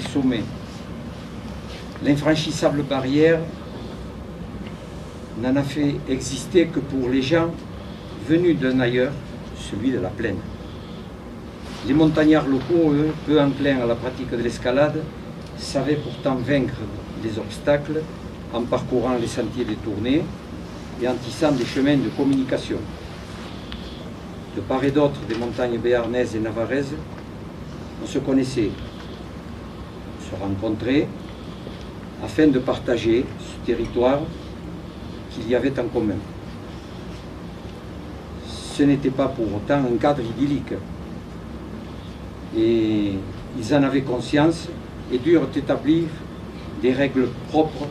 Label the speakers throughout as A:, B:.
A: sommets. L'infranchissable barrière n'en a fait exister que pour les gens venus d'un ailleurs, celui de la plaine. Les montagnards locaux, eux, peu enclins à la pratique de l'escalade, savaient pourtant vaincre les obstacles en parcourant les sentiers détournés et en tissant des chemins de communication. De part et d'autre des montagnes béarnaises et navarraises, on se connaissait, on se rencontrait, afin de partager ce territoire qu'il y avait en commun. Ce n'était pas pour autant un cadre idyllique. Et ils en avaient conscience et durent établir des règles propres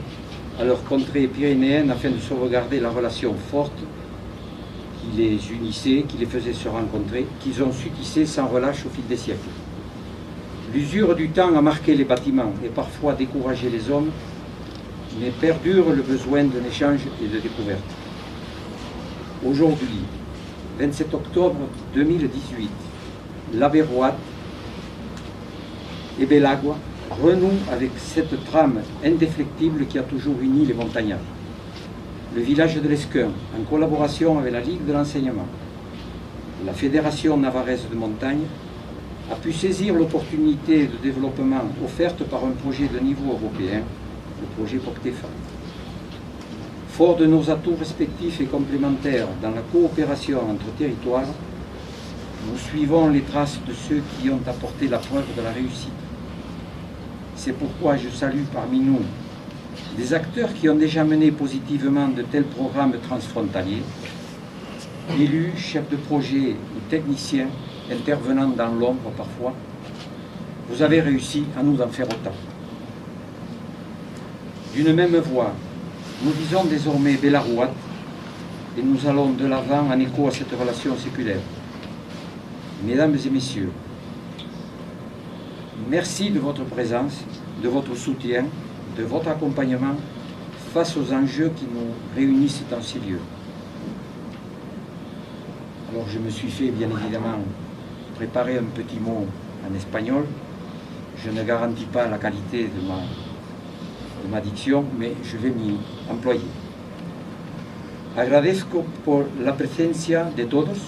A: à leur contrée pyrénéenne afin de sauvegarder la relation forte qui les unissait, qui les faisait se rencontrer, qu'ils ont su tisser sans relâche au fil des siècles. L'usure du temps a marqué les bâtiments et parfois découragé les hommes, mais perdure le besoin d'un échange et de découverte. Aujourd'hui, 27 octobre 2018, l'Aberroite et Belagua renouent avec cette trame indéflectible qui a toujours uni les montagnards. Le village de l'Esquin, en collaboration avec la Ligue de l'enseignement, la Fédération navarraise de montagne, a pu saisir l'opportunité de développement offerte par un projet de niveau européen, le projet POCTEFA. Fort de nos atouts respectifs et complémentaires dans la coopération entre territoires, nous suivons les traces de ceux qui ont apporté la preuve de la réussite. C'est pourquoi je salue parmi nous des acteurs qui ont déjà mené positivement de tels programmes transfrontaliers, élus, chefs de projet ou techniciens intervenant dans l'ombre parfois. Vous avez réussi à nous en faire autant. D'une même voix, nous disons désormais Belarouat et nous allons de l'avant en écho à cette relation séculaire. Mesdames et messieurs, merci de votre présence, de votre soutien, de votre accompagnement face aux enjeux qui nous réunissent dans ces lieux. Alors je me suis fait bien évidemment préparer un petit mot en espagnol. Je ne garantis pas la qualité de ma diction, mais je vais m'y employer. Agradezco por la presencia de todos,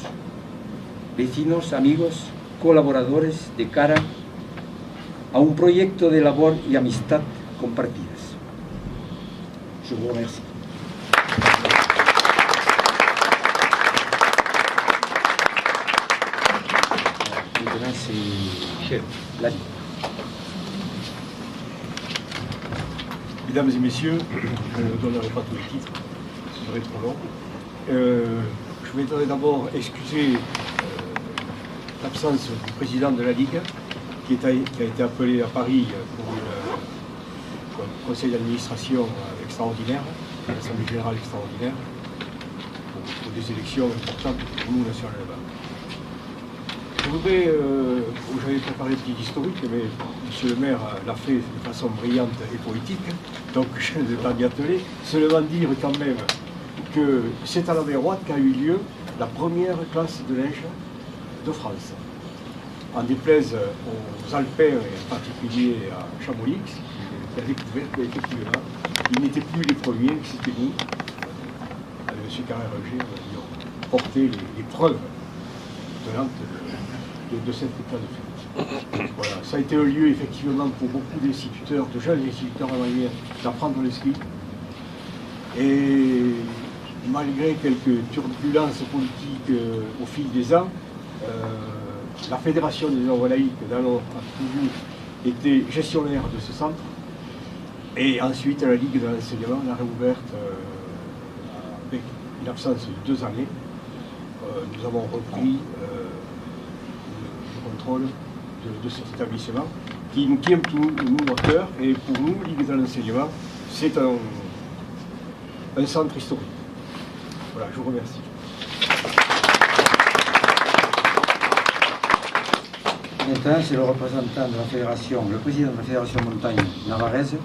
A: vecinos, amigos, colaboradores, de cara a un proyecto de labor y amistad compartidas. Je vous remercie. Maintenant, c'est Michel Lali.
B: Mesdames et messieurs, je ne donnerai pas tous les titres, ce serait trop long. Je voudrais d'abord excuser l'absence du président de la Ligue, qui a été appelé à Paris pour un conseil d'administration extraordinaire, une assemblée générale extraordinaire, pour des élections importantes pour nous nationalement. Je voudrais, j'avais préparé un petit historique, mais M. le maire l'a fait de façon brillante et poétique, donc je ne vais pas m'y atteler. Seulement dire quand même que c'est à l'Aberroite qu'a eu lieu la première classe de neige de France. En déplaise aux Alpins, et en particulier à Chamonix, qui a découvert qu'effectivement, ils n'étaient plus les premiers, c'était nous, avec M. Carrère-Roger, qui ont porté les preuves tenantes de cette état de fait. Voilà, ça a été un lieu effectivement pour beaucoup d'instituteurs, de jeunes instituteurs en manière d'apprendre le ski. Et malgré quelques turbulences politiques au fil des ans, la Fédération des œuvres laïques d'alors a toujours été gestionnaire de ce centre. Et ensuite, la Ligue de l'enseignement l'a réouverte avec une absence de 2 années. Nous avons repris le contrôle de cet établissement qui nous tient tout nous à cœur. Et pour nous, Ligue de l'enseignement, c'est un centre historique. Voilà, je vous remercie.
A: Maintenant, c'est le représentant de la fédération, le président de la fédération montagne navarraise.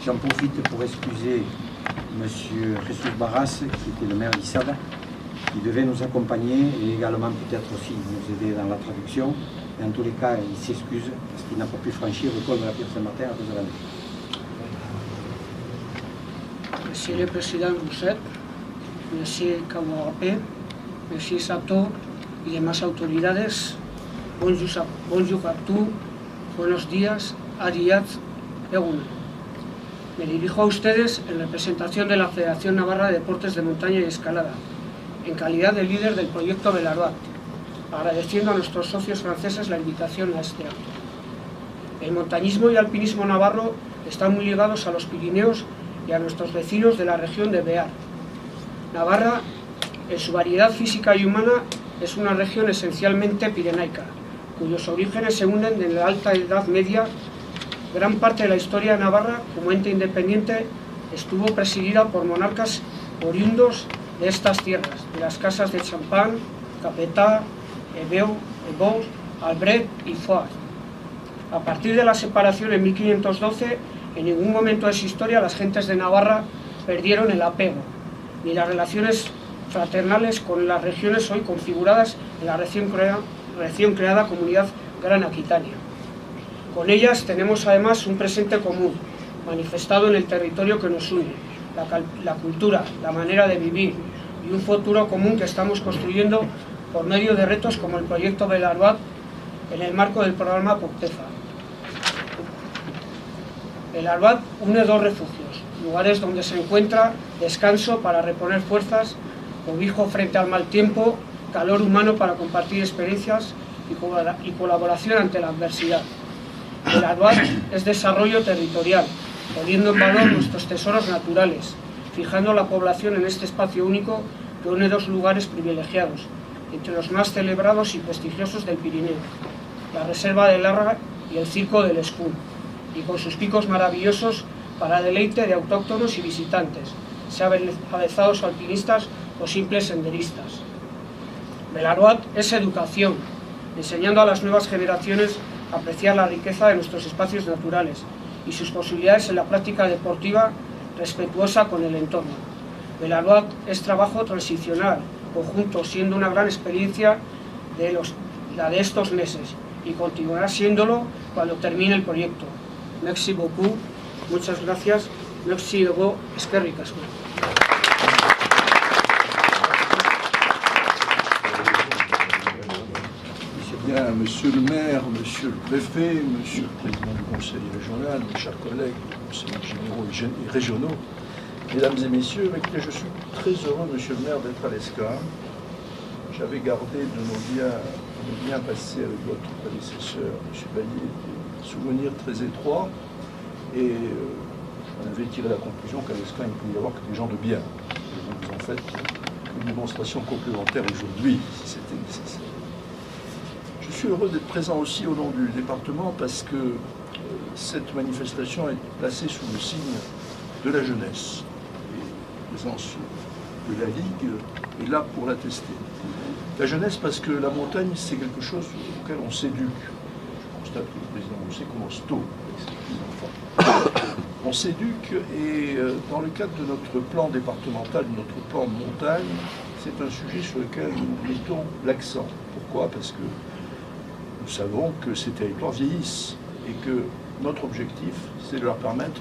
A: J'en profite pour excuser M. Jesus Barras, qui était le maire d'Issada, qui devait nous accompagner et également peut-être aussi nous aider dans la traduction. Et en tous les cas, il s'excuse parce qu'il n'a pas pu franchir le col de la Pierre Saint-Martin à cause de la neige.
C: Monsieur le Président Rousset, Monsieur Kawarape, Monsieur Sato y demás autoridades, bonjour a tú, buenos días, Ariad, Egun. Me dirijo a ustedes en representación de la Federación Navarra de Deportes de Montaña y Escalada, en calidad de líder del proyecto Belaruat, agradeciendo a nuestros socios franceses la invitación a este acto. El montañismo y alpinismo navarro están muy ligados a los Pirineos y a nuestros vecinos de la región de Bear. Navarra, en su variedad física y humana, es una región esencialmente pirenaica, cuyos orígenes se hunden en la Alta Edad Media. Gran parte de la historia de Navarra, como ente independiente, estuvo presidida por monarcas oriundos de estas tierras, de las casas de Champagne, Capetà, Ebeu, Albret y Foix. A partir de la separación en 1512, en ningún momento de su historia las gentes de Navarra perdieron el apego, ni las relaciones fraternales con las regiones hoy configuradas en la recién creada Comunidad Gran Aquitania. Con ellas tenemos además un presente común, manifestado en el territorio que nos une, la cultura, la manera de vivir y un futuro común que estamos construyendo por medio de retos como el proyecto Belaruat en el marco del programa PUCTEFA. Belaruat une dos refugios, lugares donde se encuentra descanso para reponer fuerzas, cobijo frente al mal tiempo, calor humano para compartir experiencias y colaboración ante la adversidad. Belaruat es desarrollo territorial, poniendo en valor nuestros tesoros naturales, fijando la población en este espacio único que une dos lugares privilegiados, entre los más celebrados y prestigiosos del Pirineo, la Reserva de Larra y el Circo del Escún, y con sus picos maravillosos para deleite de autóctonos y visitantes, sea avezados o alpinistas o simples senderistas. Belaruat es educación, enseñando a las nuevas generaciones a apreciar la riqueza de nuestros espacios naturales y sus posibilidades en la práctica deportiva respetuosa con el entorno. Belaruat es trabajo transicional, conjunto, siendo una gran experiencia la de estos meses y continuará siéndolo cuando termine el proyecto. Merci beaucoup, muchas gracias, merci de vous, eskerrik asko.
D: Bien, monsieur le maire, monsieur le préfet, monsieur le président du conseil régional, mes chers collègues des conseillers généraux et régionaux, mesdames et messieurs, avec qui je suis très heureux, monsieur le maire, d'être à l'ESCAM. J'avais gardé de nos liens passés avec votre prédécesseur, monsieur Bailly, des souvenirs très étroits, et on avait tiré la conclusion qu'à l'ESCAM, il ne pouvait y avoir que des gens de bien. Et donc, en fait, une démonstration complémentaire aujourd'hui, si c'était nécessaire. Je suis heureux d'être présent aussi au nom du département parce que cette manifestation est placée sous le signe de la jeunesse. Et la présence de la Ligue est là pour l'attester. La jeunesse parce que la montagne, c'est quelque chose auquel on s'éduque. Je constate que le président Rousset commence tôt avec ses petits-enfants. On s'éduque et dans le cadre de notre plan départemental, de notre plan de montagne, c'est un sujet sur lequel nous mettons l'accent. Pourquoi ? Parce que nous savons que ces territoires vieillissent et que notre objectif, c'est de leur permettre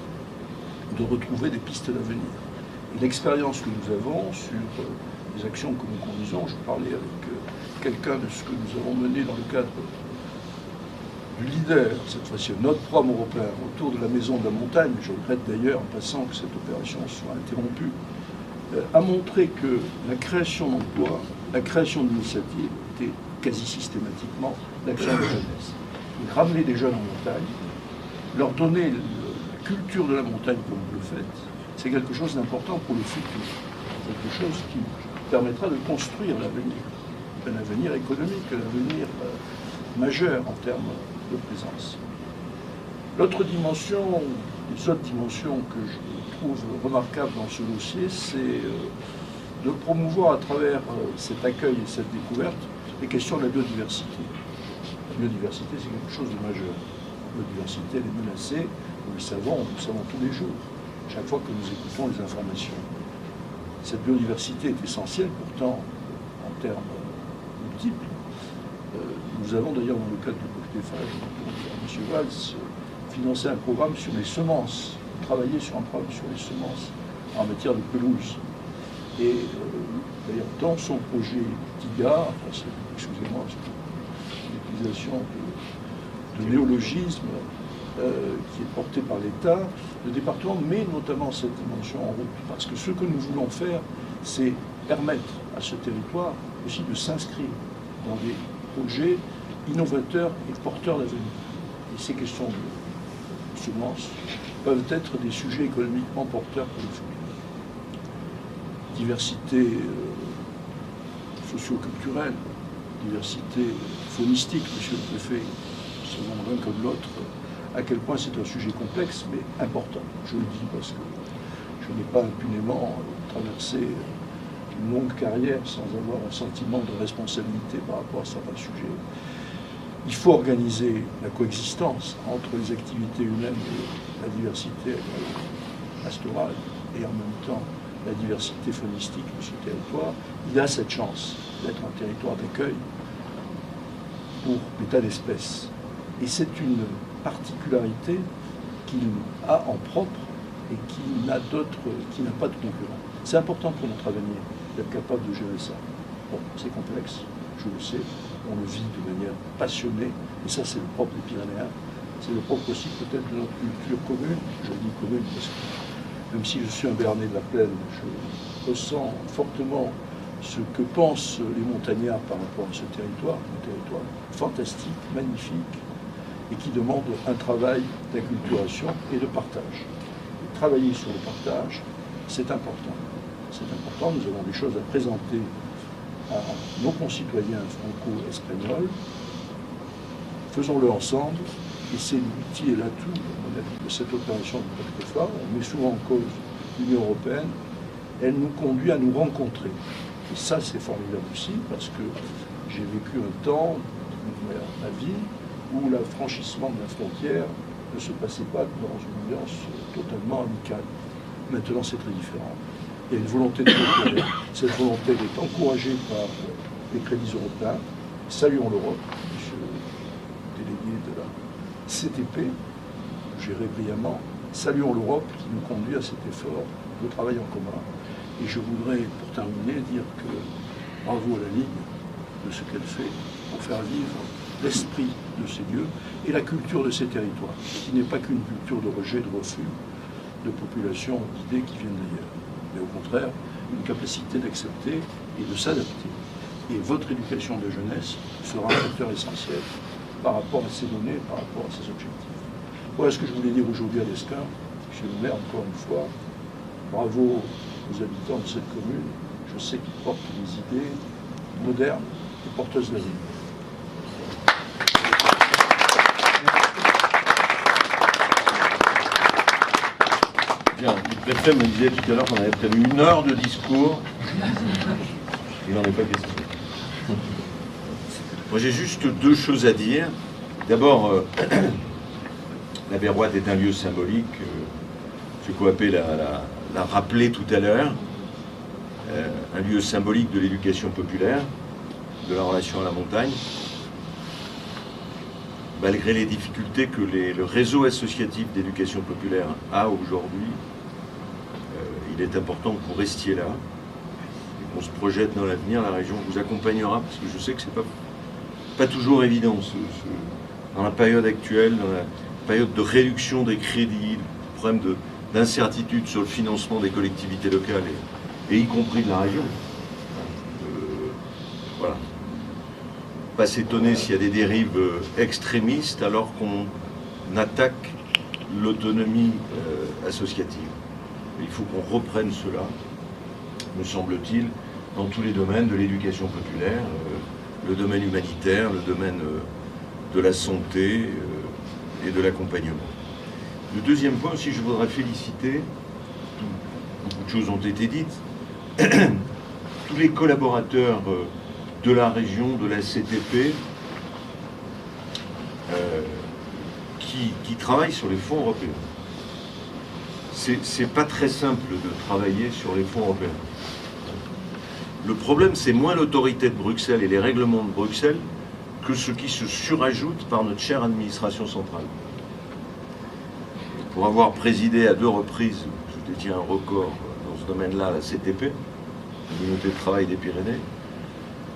D: de retrouver des pistes d'avenir. Et l'expérience que nous avons sur les actions que nous conduisons, je parlais avec quelqu'un de ce que nous avons mené dans le cadre du leader, cette fois-ci notre programme européen, autour de la Maison de la Montagne, je regrette d'ailleurs en passant que cette opération soit interrompue, a montré que la création d'emplois, la création d'initiatives était quasi systématiquement l'action de la jeunesse. Et ramener des jeunes en montagne, leur donner la culture de la montagne comme vous le faites, c'est quelque chose d'important pour le futur. Quelque chose qui permettra de construire l'avenir. Un avenir économique, un avenir majeur en termes de présence. L'autre dimension, les autres dimensions que je trouve remarquables dans ce dossier, c'est de promouvoir à travers cet accueil et cette découverte les questions de la biodiversité. La biodiversité, c'est quelque chose de majeur. La biodiversité, elle est menacée, nous le savons tous les jours, chaque fois que nous écoutons les informations. Cette biodiversité est essentielle, pourtant, termes multiples. Nous allons d'ailleurs, dans le cadre du cocktailage, M. Valls, financer un programme sur les semences, travailler sur un programme sur les semences en matière de pelouse. Et d'ailleurs, dans son projet TIGA, excusez-moi, c'est l'utilisation de néologisme qui est porté par l'État, le département met notamment cette dimension en route. Parce que ce que nous voulons faire, c'est permettre à ce territoire aussi de s'inscrire dans des projets innovateurs et porteurs d'avenir. Et ces questions de semences peuvent être des sujets économiquement porteurs pour le futur. Diversité socio-culturelle, diversité faunistique, monsieur le préfet, selon l'un comme l'autre, à quel point c'est un sujet complexe mais important. Je le dis parce que je n'ai pas impunément traversé une longue carrière sans avoir un sentiment de responsabilité par rapport à certains sujets. Il faut organiser la coexistence entre les activités humaines et la diversité pastorale et en même temps la diversité faunistique de ce territoire. Il a cette chance d'être un territoire d'accueil pour des tas d'espèces. Et c'est une particularité qu'il a en propre et qui n'a pas de concurrent. C'est important pour notre avenir d'être capable de gérer ça. Bon, c'est complexe, je le sais, on le vit de manière passionnée, et ça c'est le propre des Pyrénéens, c'est le propre aussi peut-être de notre culture commune. Je dis commune parce que même si je suis un Béarnais de la Plaine, je ressens fortement ce que pensent les montagnards par rapport à ce territoire, un territoire fantastique, magnifique, et qui demande un travail d'acculturation et de partage. Et travailler sur le partage, c'est important. C'est important, nous avons des choses à présenter à nos concitoyens franco-espagnols. Faisons-le ensemble, et c'est l'outil et l'atout, à mon avis, de cette opération de Cocktail. On met souvent en cause l'Union européenne, elle nous conduit à nous rencontrer. Et ça, c'est formidable aussi, parce que j'ai vécu un temps de ma vie où le franchissement de la frontière ne se passait pas dans une ambiance totalement amicale. Maintenant, c'est très différent. Il y a une volonté de coopérer. Cette volonté est encouragée par les crédits européens. Saluons l'Europe, monsieur le délégué de la CTP, géré brillamment. Saluons l'Europe qui nous conduit à cet effort de travail en commun. Et je voudrais, pour terminer, dire que bravo à la Ligue de ce qu'elle fait pour faire vivre l'esprit de ces lieux et la culture de ces territoires, qui n'est pas qu'une culture de rejet, de refus, de populations, d'idées qui viennent d'ailleurs, mais au contraire, une capacité d'accepter et de s'adapter. Et votre éducation de jeunesse sera un facteur essentiel par rapport à ces données, par rapport à ces objectifs. Voilà ce que je voulais dire aujourd'hui à l'Esquin. Monsieur le maire, encore une fois, bravo aux habitants de cette commune. Je sais qu'ils portent des idées modernes et porteuses d'avenir.
E: Bien, le préfet me disait tout à l'heure qu'on avait prévu 1 heure de discours. Il n'en est pas question. Moi, j'ai juste 2 choses à dire. D'abord, la Berrouade est un lieu symbolique. M. Coapé l'a rappelé tout à l'heure. Un lieu symbolique de l'éducation populaire, de la relation à la montagne. Malgré les difficultés que le réseau associatif d'éducation populaire a aujourd'hui, il est important que vous restiez là, et qu'on se projette dans l'avenir. La région vous accompagnera, parce que je sais que c'est pas toujours évident, dans la période actuelle, dans la période de réduction des crédits, le problème d'incertitude sur le financement des collectivités locales, et y compris de la région. Voilà. Pas s'étonner s'il y a des dérives extrémistes alors qu'on attaque l'autonomie associative. Il faut qu'on reprenne cela, me semble-t-il, dans tous les domaines de l'éducation populaire, le domaine humanitaire, le domaine de la santé et de l'accompagnement. Le deuxième point aussi, je voudrais féliciter, beaucoup de choses ont été dites, tous les collaborateurs de la région, de la CTP, qui travaillent sur les fonds européens. C'est pas très simple de travailler sur les fonds européens. Le problème, c'est moins l'autorité de Bruxelles et les règlements de Bruxelles que ce qui se surajoute par notre chère administration centrale. Pour avoir présidé à 2 reprises, je détiens un record dans ce domaine-là, la CTP, la Communauté de travail des Pyrénées,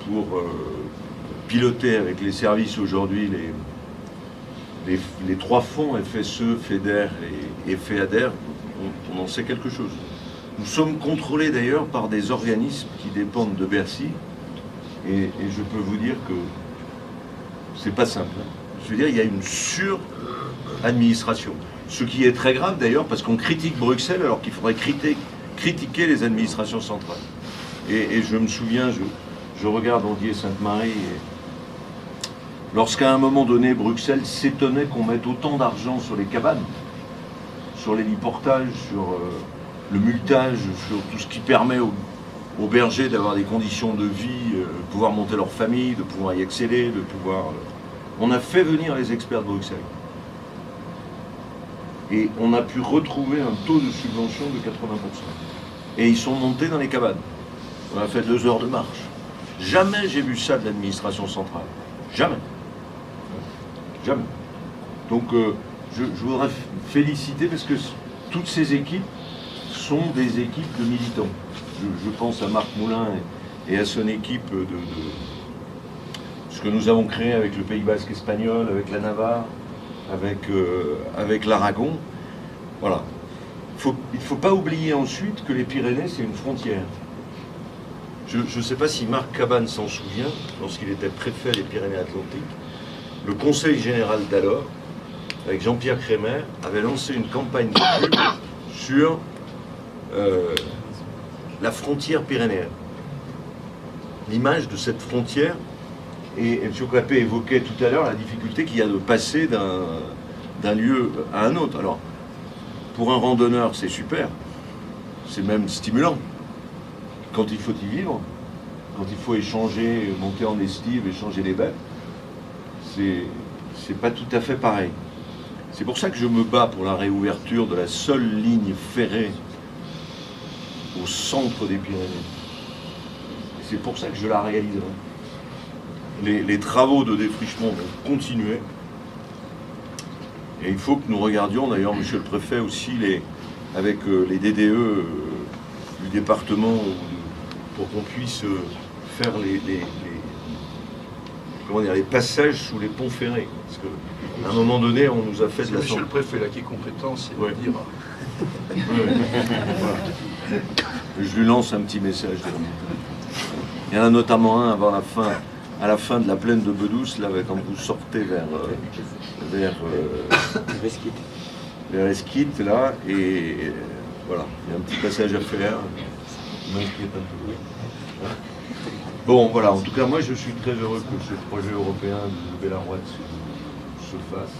E: pour piloter avec les services aujourd'hui les 3 fonds FSE, FEDER et FEADER, on en sait quelque chose. Nous sommes contrôlés d'ailleurs par des organismes qui dépendent de Bercy, et je peux vous dire que c'est pas simple. Je veux dire, il y a une sur-administration. Ce qui est très grave d'ailleurs, parce qu'on critique Bruxelles alors qu'il faudrait critiquer les administrations centrales. Et je me souviens, je regarde Ondier Sainte-Marie, et lorsqu'à un moment donné, Bruxelles s'étonnait qu'on mette autant d'argent sur les cabanes, sur l'héliportage, sur le multage, sur tout ce qui permet aux bergers d'avoir des conditions de vie, de pouvoir monter leur famille, de pouvoir y accéder, de pouvoir... On a fait venir les experts de Bruxelles. Et on a pu retrouver un taux de subvention de 80%. Et ils sont montés dans les cabanes. On a fait 2 heures de marche. Jamais j'ai vu ça de l'administration centrale. Jamais. Jamais. Donc je voudrais féliciter parce que toutes ces équipes sont des équipes de militants. Je pense à Marc Moulin et à son équipe de ce que nous avons créé avec le Pays Basque espagnol, avec la Navarre, avec l'Aragon. Voilà. Il ne faut pas oublier ensuite que les Pyrénées, c'est une frontière. Je ne sais pas si Marc Cabane s'en souvient, lorsqu'il était préfet des Pyrénées-Atlantiques, le Conseil général d'alors, avec Jean-Pierre Crémer, avait lancé une campagne de pub sur la frontière pyrénéenne. L'image de cette frontière, et M. Capet évoquait tout à l'heure la difficulté qu'il y a de passer d'un lieu à un autre. Alors, pour un randonneur, c'est super, c'est même stimulant. Quand il faut y vivre, quand il faut échanger, monter en estive, échanger les bêtes, c'est pas tout à fait pareil. C'est pour ça que je me bats pour la réouverture de la seule ligne ferrée au centre des Pyrénées. C'est pour ça que je la réaliserai. Les travaux de défrichement vont continuer. Et il faut que nous regardions, d'ailleurs, monsieur le préfet, aussi, avec les DDE du département, pour qu'on puisse faire les passages sous les ponts ferrés. Parce qu'à un moment donné, on nous a fait de la...
D: Monsieur le préfet, là, qui est compétent, c'est
E: ouais.
D: de dire...
E: Voilà. Je lui lance un petit message. Il y en a notamment un avant à la fin de la plaine de Bedouce, là, quand vous sortez vers Esquite, là, et voilà, il y a un petit passage à faire. M'inquiète un peu. Bon, voilà, en tout cas, moi, je suis très heureux que ce projet européen de Bellerotte se fasse.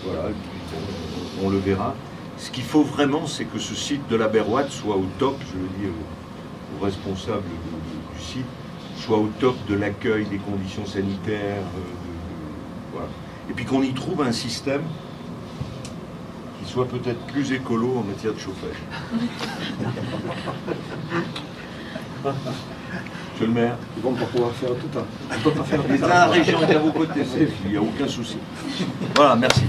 E: Voilà, et puis bon, on le verra. Ce qu'il faut vraiment, c'est que ce site de la Bellerotte soit au top, je le dis aux responsables du site, soit au top de l'accueil, des conditions sanitaires, voilà. Et puis qu'on y trouve un système qui soit peut-être plus écolo en matière de chauffage. Monsieur le maire.
A: C'est bon pour pouvoir faire tout ça. On peut pas faire
E: la région est à vos côtés, il n'y a aucun souci. Voilà, merci.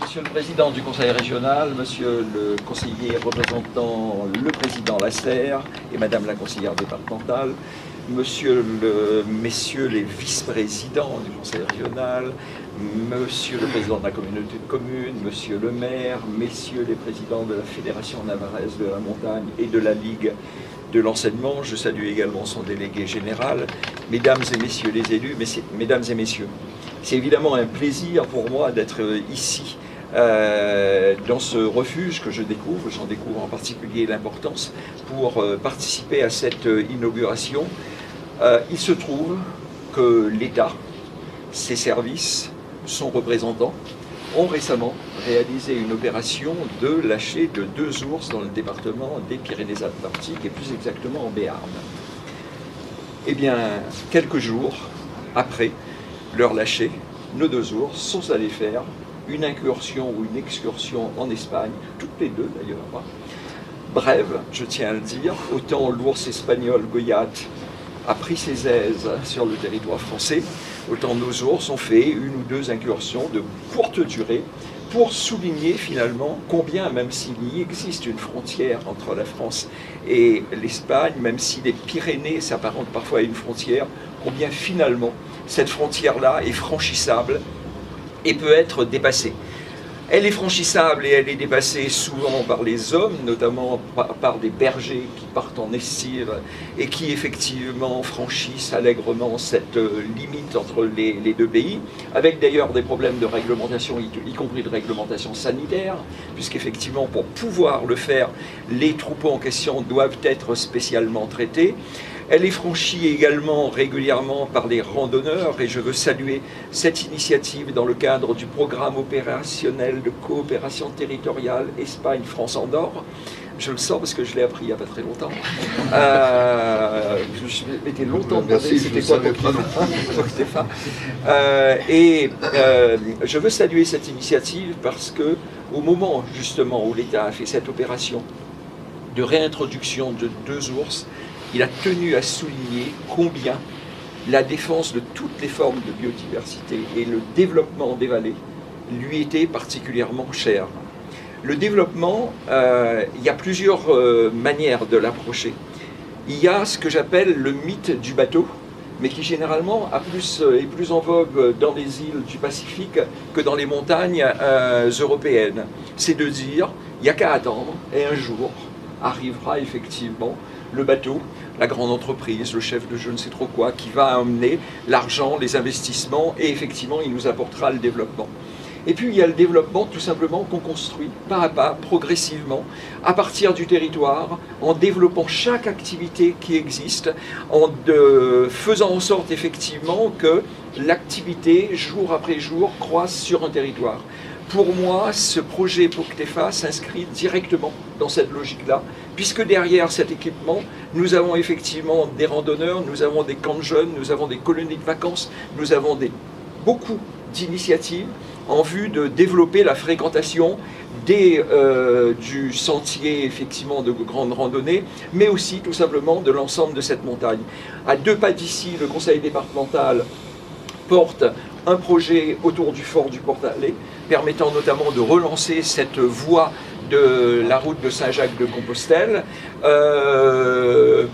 F: Monsieur le Président du Conseil régional, Monsieur le conseiller représentant le Président Lasserre et Madame la conseillère départementale, Messieurs les vice-présidents du Conseil régional, Monsieur le Président de la communauté de communes, Monsieur le maire, Messieurs les présidents de la Fédération navarraise de la montagne et de la Ligue de l'enseignement, je salue également son délégué général, Mesdames et Messieurs les élus, Mesdames et Messieurs, c'est évidemment un plaisir pour moi d'être ici dans ce refuge que je découvre, j'en découvre en particulier l'importance pour participer à cette inauguration. Il se trouve que l'État, ses services, son représentant, ont récemment réalisé une opération de lâcher de 2 ours dans le département des Pyrénées-Atlantiques et plus exactement en Béarn. Eh bien, quelques jours après leur lâcher, nos 2 ours sont allés faire une incursion ou une excursion en Espagne, toutes les deux d'ailleurs. Brève, je tiens à le dire, autant l'ours espagnol Goyat a pris ses aises sur le territoire français, autant nos ours ont fait une ou deux incursions de courte durée pour souligner finalement combien, même s'il y existe une frontière entre la France et l'Espagne, même si les Pyrénées s'apparentent parfois à une frontière, combien finalement cette frontière-là est franchissable et peut être dépassée. Elle est franchissable et elle est dépassée souvent par les hommes, notamment par des bergers qui partent en estive et qui effectivement franchissent allègrement cette limite entre les deux pays, avec d'ailleurs des problèmes de réglementation, y compris de réglementation sanitaire, puisqu'effectivement pour pouvoir le faire, les troupeaux en question doivent être spécialement traités. Elle est franchie également régulièrement par les randonneurs et je veux saluer cette initiative dans le cadre du programme opérationnel de coopération territoriale Espagne-France-Andorre. Je le sens parce que je l'ai appris il n'y a pas très longtemps. Je m'étais longtemps demandé c'était quoi Stéphane. Je veux saluer cette initiative parce que au moment justement où l'État a fait cette opération de réintroduction de 2 ours, il a tenu à souligner combien la défense de toutes les formes de biodiversité et le développement des vallées lui était particulièrement cher. Le développement, il y a plusieurs manières de l'approcher. Il y a ce que j'appelle le mythe du bateau, mais qui généralement est plus en vogue dans les îles du Pacifique que dans les montagnes européennes. C'est de dire, il n'y a qu'à attendre, et un jour arrivera effectivement le bateau, la grande entreprise, le chef de je ne sais trop quoi, qui va amener l'argent, les investissements, et effectivement, il nous apportera le développement. Et puis, il y a le développement, tout simplement, qu'on construit pas à pas, progressivement, à partir du territoire, en développant chaque activité qui existe, en faisant en sorte, effectivement, que l'activité, jour après jour, croisse sur un territoire. Pour moi, ce projet POCTEFA s'inscrit directement dans cette logique-là, puisque derrière cet équipement, nous avons effectivement des randonneurs, nous avons des camps de jeunes, nous avons des colonies de vacances, nous avons beaucoup d'initiatives en vue de développer la fréquentation du sentier effectivement de grande randonnée, mais aussi tout simplement de l'ensemble de cette montagne. À 2 pas d'ici, le conseil départemental porte un projet autour du fort du Portalet, permettant notamment de relancer cette voie de la route de Saint-Jacques-de-Compostelle.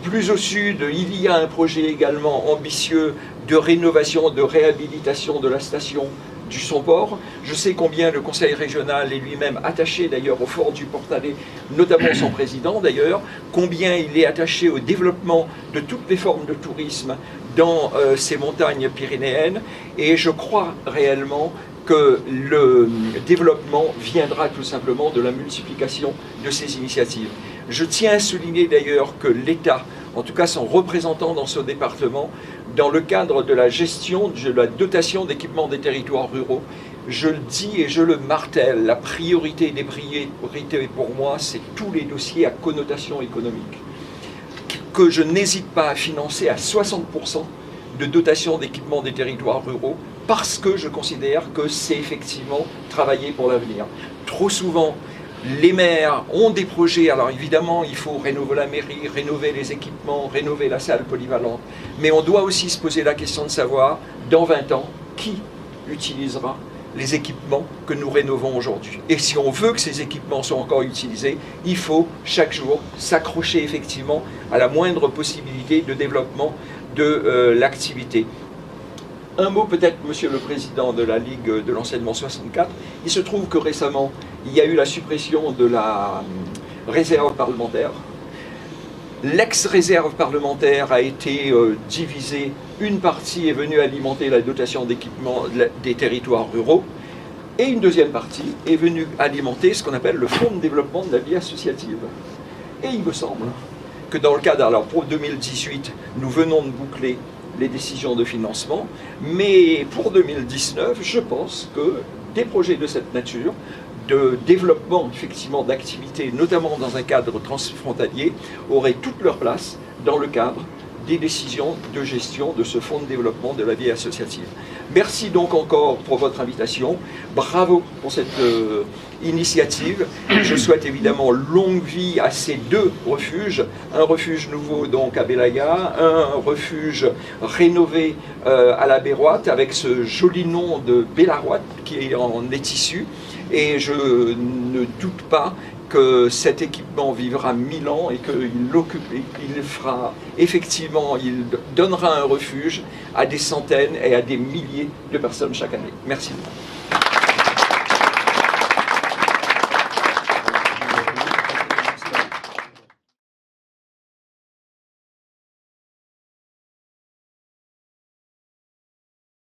F: Plus au sud, il y a un projet également ambitieux de rénovation, de réhabilitation de la station du Somport. Je sais combien le conseil régional est lui-même attaché d'ailleurs au fort du Portalet, notamment son président d'ailleurs, combien il est attaché au développement de toutes les formes de tourisme dans ces montagnes pyrénéennes, et je crois réellement que le développement viendra tout simplement de la multiplication de ces initiatives. Je tiens à souligner d'ailleurs que l'État, en tout cas son représentant dans ce département, dans le cadre de la gestion de la dotation d'équipement des territoires ruraux, je le dis et je le martèle, la priorité des priorités pour moi, c'est tous les dossiers à connotation économique, que je n'hésite pas à financer à 60% de dotation d'équipement des territoires ruraux, parce que je considère que c'est effectivement travailler pour l'avenir. Trop souvent, les maires ont des projets, alors évidemment il faut rénover la mairie, rénover les équipements, rénover la salle polyvalente, mais on doit aussi se poser la question de savoir, dans 20 ans, qui utilisera les équipements que nous rénovons aujourd'hui. Et si on veut que ces équipements soient encore utilisés, il faut chaque jour s'accrocher effectivement à la moindre possibilité de développement de l'activité. Un mot peut-être, Monsieur le Président de la Ligue de l'enseignement 64, il se trouve que récemment, il y a eu la suppression de la réserve parlementaire. L'ex-réserve parlementaire a été divisée, une partie est venue alimenter la dotation d'équipement des territoires ruraux, et une deuxième partie est venue alimenter ce qu'on appelle le fonds de développement de la vie associative. Et il me semble que dans le cadre, alors pour 2018, nous venons de boucler les décisions de financement, mais pour 2019, je pense que des projets de cette nature, de développement effectivement d'activités, notamment dans un cadre transfrontalier, auraient toute leur place dans le cadre des décisions de gestion de ce fonds de développement de la vie associative. Merci donc encore pour votre invitation. Bravo pour cette initiative. Je souhaite évidemment longue vie à ces 2 refuges. Un refuge nouveau donc à Belaya, un refuge rénové à la Béroite avec ce joli nom de Bélaroite qui en est issu. Et je ne doute pas que cet équipement vivra 1000 ans et qu'il fera effectivement, il donnera un refuge à des centaines et à des milliers de personnes chaque année. Merci.